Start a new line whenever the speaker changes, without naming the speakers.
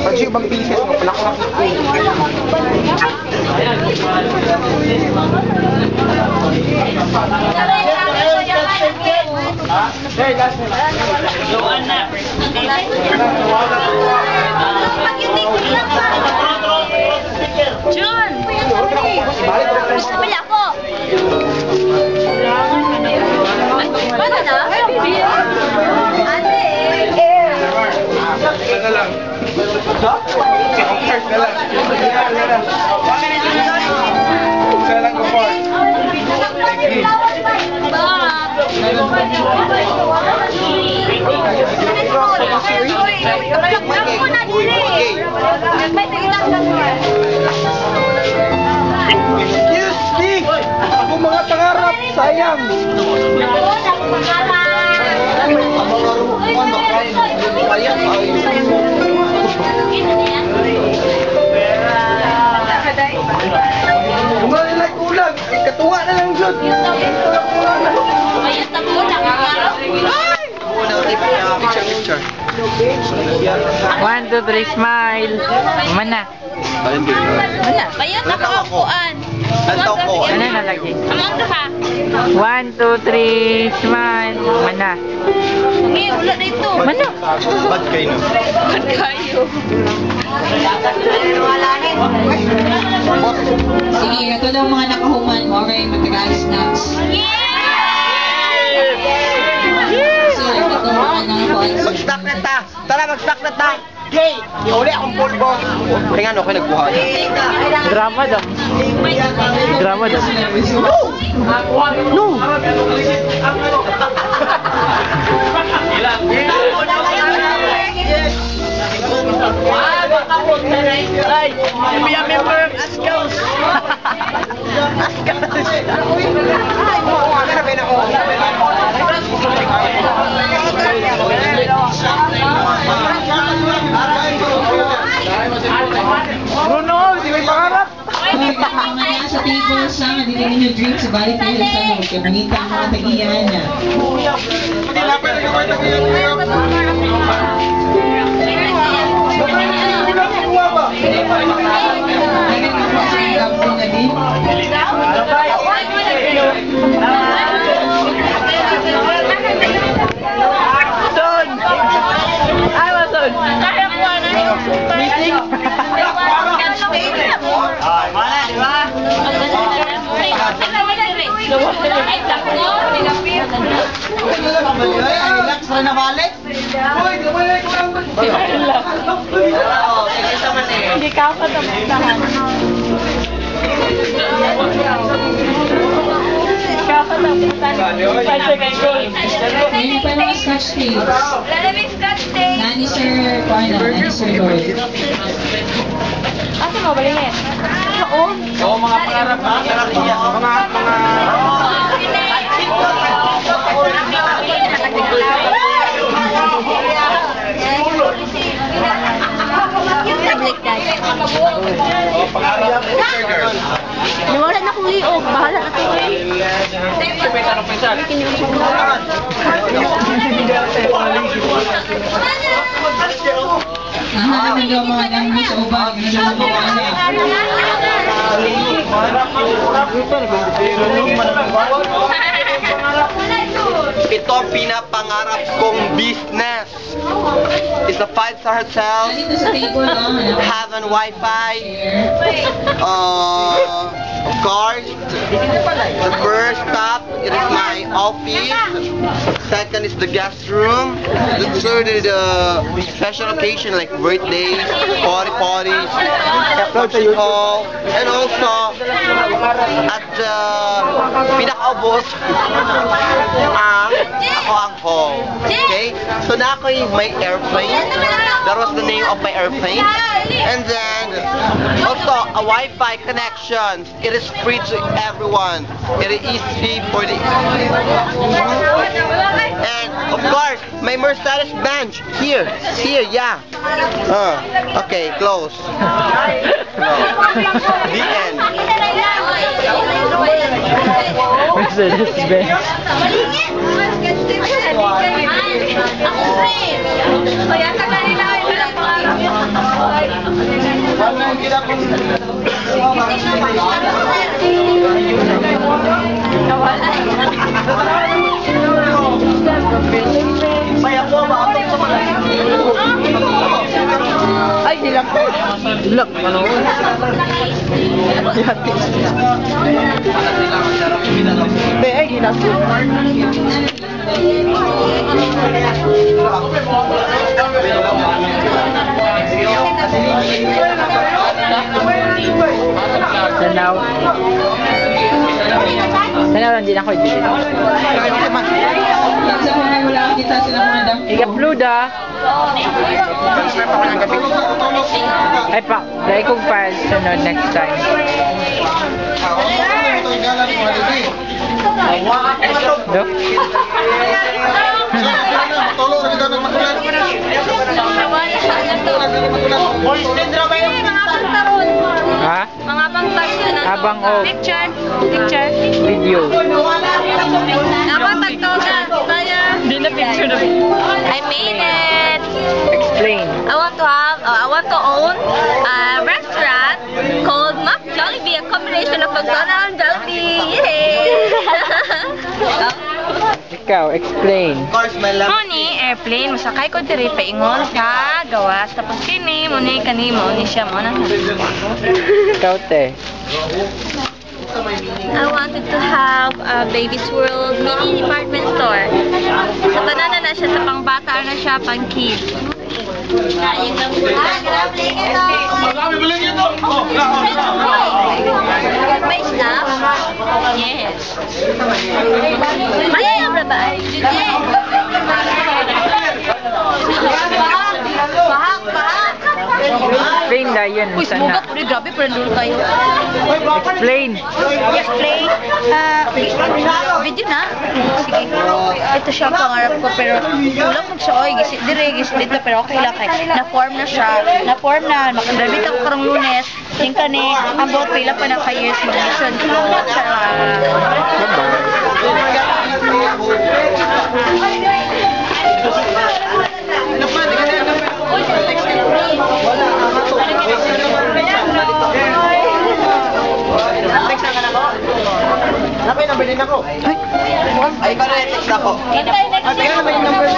Pag yung ibang pieces mo, palak-laki ko.
Jun! Gusto pala ako! Paano na? Ate!
Ano lang? Start na lang. Isa lang ko for. Excuse me! Ako mga pangarap, sayang! Kumali like ulag, katuwa na lang dyan.
Ayos na po, nangangarap.
Picture.
1, 2, 3, smile. Mana?
Wala. Ayos na po akuan.
Ano na lagi?
Amang ha.
1, 2, 3, smile. Mana?
Sige, wala na ito.
Mana?
Bad kayo.
Bad kayo.
Sige, ito daw mga nakahuman mo. Okay, matagal snacks.
Mag-stack na ta! Tara, mag-stack na ta! Gay! Uli akong pulbo! Kaya nga, okay, nagbuha.
Drama daw. Drama daw.
No! Bruno, di may pangarap!
Mamaya sa table siya, madilingin yung drink sa bali kayo sa ano, kaya mangita ang mga tagiyan niya.
Son! Ay, Mason!
Kaya po na yun.
Meeting?
Mana, di ba?
Ay, takbo.
Relax na nabalik? Uy, gumalik ko lang!
Hindi ka ako tapustahan.
Ngayon pa lang scotch tape.
Lalamig scotch tape.
Nani Sir Cornel, Nani Sir Lloyd.
Asa mo, balingin? Oo.
Oo, mga pangarap ha?
Nawala na kong liog. Bahala na ito.
Nahanap daw mga danggo sa ubag. Ano daw mga
Ito ang pinapangarap kong business. It's a 5-star hotel,
Dito sa table lang.
have an Wi-Fi, of course, the first stop, it is my office, second is the guest room, the third is the special occasion like birthdays, parties, function hall, and also at the pinakaubos ako ang hall. Okay? So na ako yung may airplane. That was the name of my airplane. And then also a Wi-Fi connection. It is free to everyone. It is easy for the and of course my Mercedes Benz here, yeah. Okay, close. The end.
Mercedes Benz.
Ako, friend. Kaya ka na nila ay walang pangarap.
Ay, dilak ko. Dilak, ano? Be, ay, dilak ko. Tanaw. Tanaw lang din ako dito.
Sa mga wala kita sila mga dam.
Ika-upload ah. Ay pa, dahil kong files sunod next time. Do? Ha?
Mga pang-tag na to.
Abang o
Picture. Picture.
video.
Abang tag-toga. Kaya.
Hindi na picture na.
I made it.
Explain.
I want to own a restaurant called Mac Jollibee, a combination of McDonald's and Jollibee. Yay!
Ikaw, explain.
Of course, my love.
Muni, airplane, masakay ko diri paingon sa gawas. Tapos kini, muni siya mo na.
Ikaw, te.
I wanted to have a Baby's World mini department store. Sa tanan na siya, sa pangbata na siya, pang kids. May snap? Yes. Mayayam na ba?
Explain na yun.
Uy,
Sana.
sumugak. Uy, grabe, parang kayo.
Explain.
Explain. Video na. Sige. Ito siya ang pangarap ko, pero kulang mag-soy. Gisit dire, gisit dito, pero okay lang kay. Na-form na siya. Na-form na. Makadabit ako karong Lunes. Yung kani, ambot, pila pa na ka-years mag-mission ko.
Ay, para i-text ako.
Hintay next week.